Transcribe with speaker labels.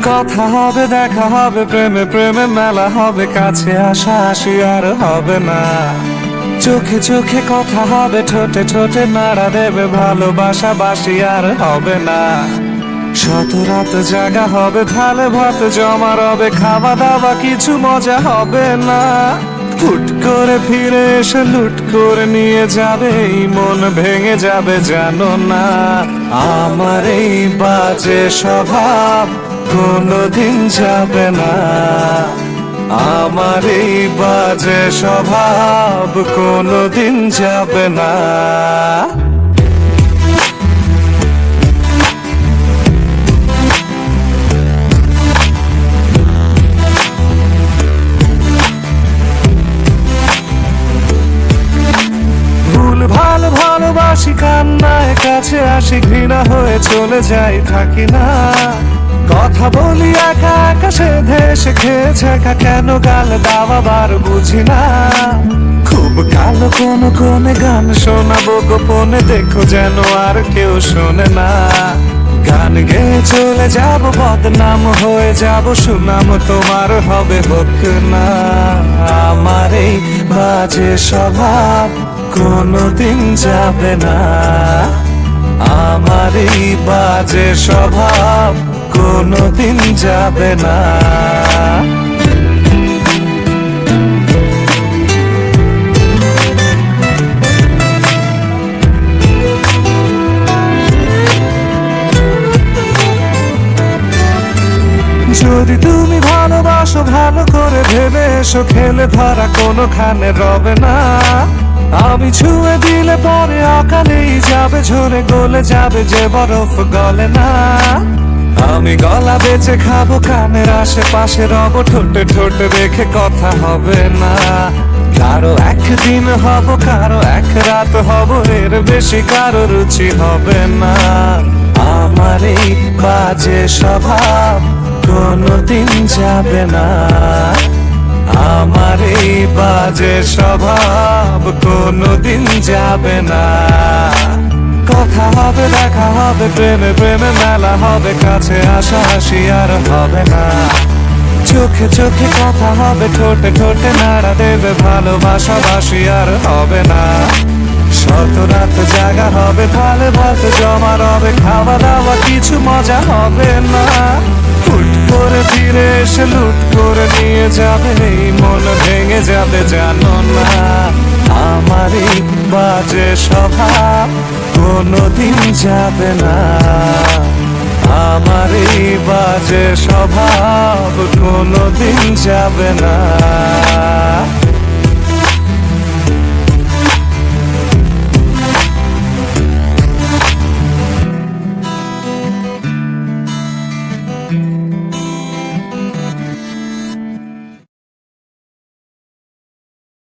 Speaker 1: কথা হবে, দেখা হবে, প্রেমে প্রেমে মেলা হবে, কাছে আসা আসি আর হবে না। চোখে চোখে কথা হবে, ঠোঁটে ঠোঁটে নাড়া দেবে, ভালোবাসা বাসি আর হবে না। শত রাত জাগা হবে, থালে ভাত জমা রবে, খাওয়া দাওয়া কিছু মজা হবে না। হুট করে ফিরে এসে লুট করে নিয়ে যাবে, এই মন ভেঙে যাবে জানো না। আমার এই বাজে স্বভাব কোনোদিন যাবে না, আমার এই বাজে স্বভাব কোনোদিন যাবে না। ভালোবাসি কান্নায় কাছে আসি, ঘৃণা হয়ে চলে যাই থাকি না। কথা বলি একা একা, সেধে এসে খেয়েছে একা, কেন গাল দাওয়াবার বুঝি না। খুব কালো কোনে গান শোনাবো গোপনে, দেখো যেন আর কেউ শোনে না। গান গেয়ে চলে যাব, বদনাম হয়ে যাব, সুনাম তোমার হবে হোক না। আমার এই বাজে স্বভাব কোনোদিন যাবে না, আমার এই বাজে স্বভাব কোনোদিন যাবে না। যদি তুমি ভালোবাসো ভালো করে ভেবে এসো, খেলে ধরা কোনোখানে রবে না। আমি ছুঁয়ে দিলে পরে অকালেই যাবে ঝরে, গলে যাবে যে বরফ গলে না। আমি গলা বেঁচে খাবো, কানের আশেপাশে রব, ঠোঁটে ঠোঁটে রেখে কথা হবে না। কারো একদিন হব, কারো এক রাত হব, এর বেশি কারো রুচি হবে না। আমার এই বাজে স্বভাব কোনোদিন যাবে না, আমার এই বাজে স্বভাব কোনোদিন যাবে না। কথা হবে, দেখা হবে, প্রেমে প্রেমে মেলা হবে, কাছে আসা আসি আর হবে না। চোখে চোখে কথা হবে, ঠোঁটে ঠোঁটে নাড়া দেবে, ভালোবাসা বাসি আর হবে না। শত রাত জাগা হবে, থালে ভাত জমা রবে, খাওয়া দাওয়া কিছু মজা হবে না। হুট করে ফিরে এসে লুট করে নিয়ে যাবে, এই মন ভেঙে যাবে জানো না। আমার এই বাজে স্বভাব কোনোদিন যাবে না, আমার এই বাজে স্বভাব কোনোদিন যাবে না।